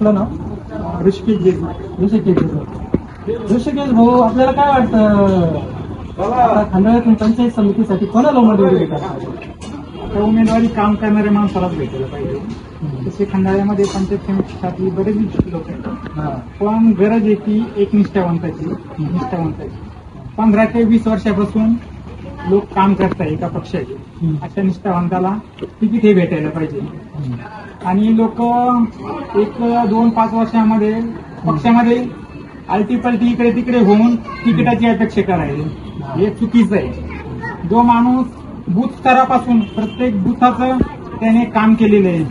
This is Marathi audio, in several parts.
आपलं नाव ऋषिकेश भाऊ, आपल्याला काय वाटतं आता खंडाळ्यातून पंचायत समितीसाठी कोणाला उमेदवारी देतात? आता उमेदवारी काम करणाऱ्या माणसालाच भेटायला पाहिजे. तसे खंडाळ्यामध्ये पंचायत समितीसाठी बरेच इच्छुक लोक आहेत, पण गरज आहे की एक निष्ठावंताची. 15 ते 20 वर्षापासून लोक काम करताय एका पक्षाचे, अशा निष्ठावंताला तिकीट हे भेटायला पाहिजे. आणि लोक 1-2-5 वर्षामध्ये पक्षामध्ये आलटीपलटी इकडे तिकडे होऊन तिकिटाची अपेक्षा करायची, हे चुकीचं आहे. जो माणूस बूथ स्तरापासून प्रत्येक बूथाचं त्याने काम केलेलं आहे,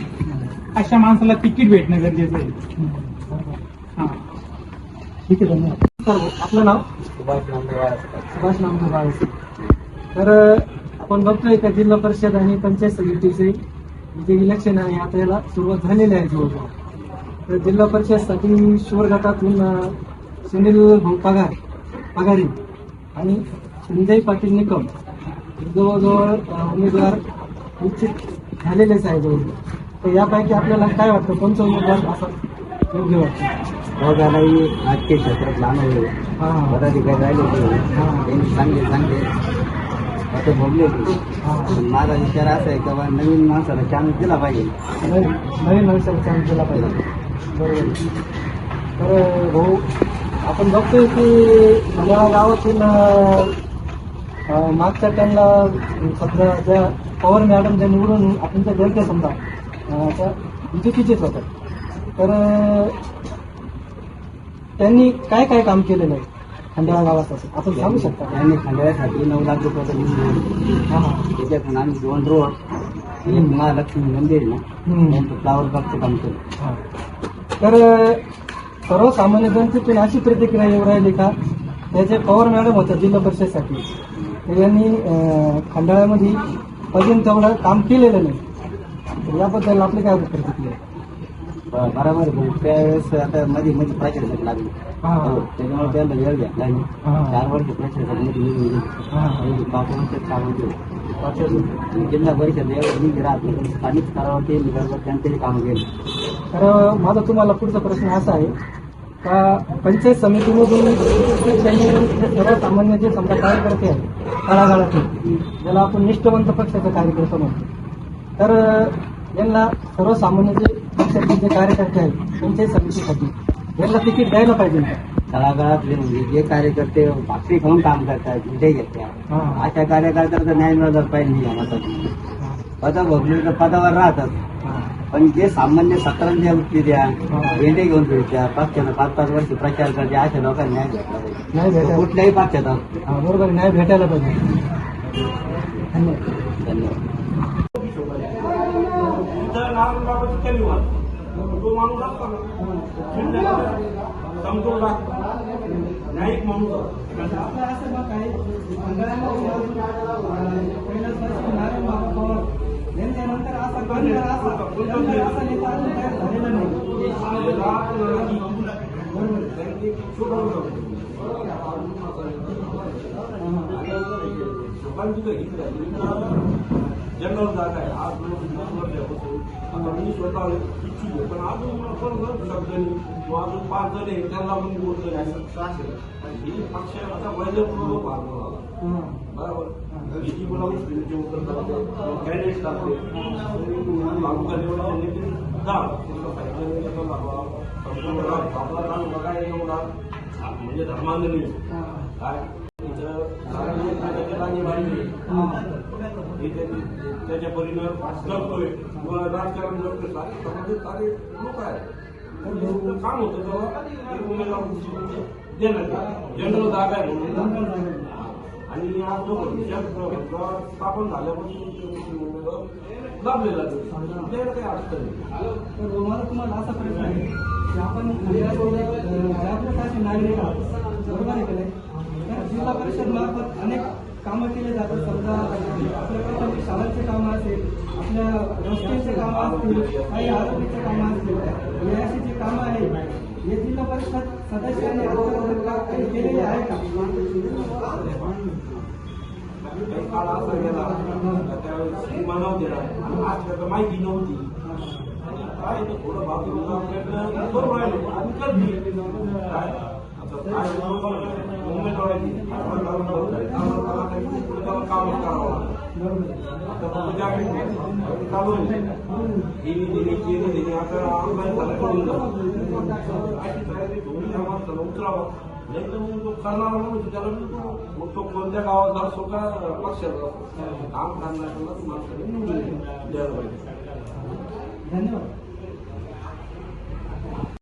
अशा माणसाला तिकीट भेटणं गरजेचं आहे. ठीक आहे, धन्यवाद. आपलं नाव? सुभाष नामदेव बाळसे. तर आपण बघतोय का जिल्हा परिषद आणि पंचायत समितीचे जे इलेक्शन आहे आता याला सुरुवात झालेली आहे जवळजवळ. तर जिल्हा परिषदसाठी शिवर गटातून सुनील भाऊ पगारी आणि संजय पाटील निकम जवळजवळ उमेदवार निश्चित झालेलेच आहे जवळजवळ. तर यापैकी आपल्याला काय वाटतं, कोणतं उमेदवार असं योग्य वाटतं? भागालाही राजकीय क्षेत्रात लहान होते, पदाधिकारी राहिले होते, त्यांनी चांगले आता भोगले होते. माझा विचार असा आहे की बाबा नवीन माणसाला चान्स दिला पाहिजे, नवीन माणसाला चान्स दिला पाहिजे. बरोबर. तर भाऊ, आपण बघतोय की या गावातून मागच्या टाइमला सध्या ज्या पवार मॅडम ज्या निवडून आपण त्या गेलत्या समजा त्या बीजेपीचेच होत्या. तर त्यांनी काय काय काम केलेलं आहे खंडाळा गावात असं आपण सांगू शकता? त्यांनी खंडाळ्यासाठी 9 लाख रुपयाचा निधी, त्याच्यातून आम्ही 2 रोड, एक महालक्ष्मी मंदिर ना, त्यांचं फ्लावर बागचं काम केलं. तर सर्वसामान्य जनतेतून अशी प्रतिक्रिया येऊ राहिली का त्याचे पवार मॅडम होत्या जिल्हा परिषदेसाठी, तर यांनी खंडाळ्यामध्ये अजून तेवढं काम केलेलं नाही. तर याबद्दल आपली काय प्रतिक्रिया? बरोबर. त्यावेळेस आता मध्ये प्रचार लागले, त्याच्यामुळे त्यांना वेळ घेतला नाही. 4 वर्ष प्रचारासाठी निधी बापूंचं काम केलं. जिल्हा परिषद एवढं निधी राहत नाही, स्थानिक स्तरावर ते बरोबर त्यांचे काम केले. तर माझा तुम्हाला पुढचा प्रश्न असा आहे का पंचायत समितीमधून सर्वसामान्य जे समजा कार्यकर्ते आहेत तळागाळातून, ज्याला आपण निष्ठावंत पक्षाचे कार्यकर्ते म्हणतो, तर यांना सर्वसामान्य जे पक्षाचे जे कार्यकर्ते आहेत पंचायत समितीसाठी यांना तिकीट द्यायला पाहिजे का? तळागाळातले म्हणजे जे कार्यकर्ते भाकरी खाऊन काम करतात, विजय घेतात, अशा कार्यकर्त्याचा न्याय मिळाला पाहिजे. पद भोगले तर पदावर राहतात, पण जे सामान्य सत्रांच्या वृत्ती द्या, वेंडे घेऊन फिरत्या, पक्षानं 5-5 वर्ष प्रचार करते, अशा लोकांना न्याय भेटला पाहिजे. न्याय भेटायला कुठल्याही पक्षात. बरोबर, न्याय भेटायला पाहिजे. धन्यवाद. धन्यवाद. तो माणूस असतो ना समजून लागतो, न्यायिक माणूस आपलं असं मत आहे नारायण बाबा पवार यांच्यानंतर असा नेता अजून तयार झालेला नाही. जनरल जागा आहे. आज 2 वर्षापासून आता मी स्वतः इच्छुक आहे, पण अजून शब्द नाही किंवा अजून 5 जण आहे त्यांना पण बोलतो ही पक्षाचा वैधपूर्वक भाग झाला. बरोबर. ही मुलांचे कॅन्डिडेट टाकले तालुका निवडणूक नेते आपला तालुका काय एवढा म्हणजे धर्मांध नाही काय त्याच्या परिणाम जगतोय किंवा राजकारण जगतोय, सारे लोक आहेत. काम होतं तेव्हा एक उमेदवार देण्यात जनरल जागा आहे म्हणून. आणि आज जो स्थापन झाल्यापासून उमेदवार लाभलेला त्याला काही अडचण नाही. तर मला तुम्हाला असा प्रश्न आहे की आपण जागृत असे नागरिक आहोत, बरोबर आहे का नाही? तर जिल्हा परिषद मार्फत अनेक कामं केले जातात. समजा आपल्याकडे शाळांचे कामं असेल, आपल्या रस्त्यांचे कामं असतील, काही आरोग्याचे कामं असतील, हे अशी जी कामं आहेत हे जिल्हा परिषद सदस्यांनी काही केलेले आहे का? काळ असा गेला त्यावेळेस माहिती नव्हती. काय तर थोडं बाजूला आपल्याकडे करू राहिलो आणि करते काय आता काय उमेदवाराची कामच करावं लागतं. आता फक्त जागृती चालू आहे आता ऑनलाईन झालं अशी तयारी तुम्ही त्या माणसाला उतरावं. नाही तर मग तो करणारा माणूस त्याला तो कोणत्या गावात असो का पक्षात असो काम करणाऱ्याला माणसाने निवडून द्यायला पाहिजे. धन्यवाद.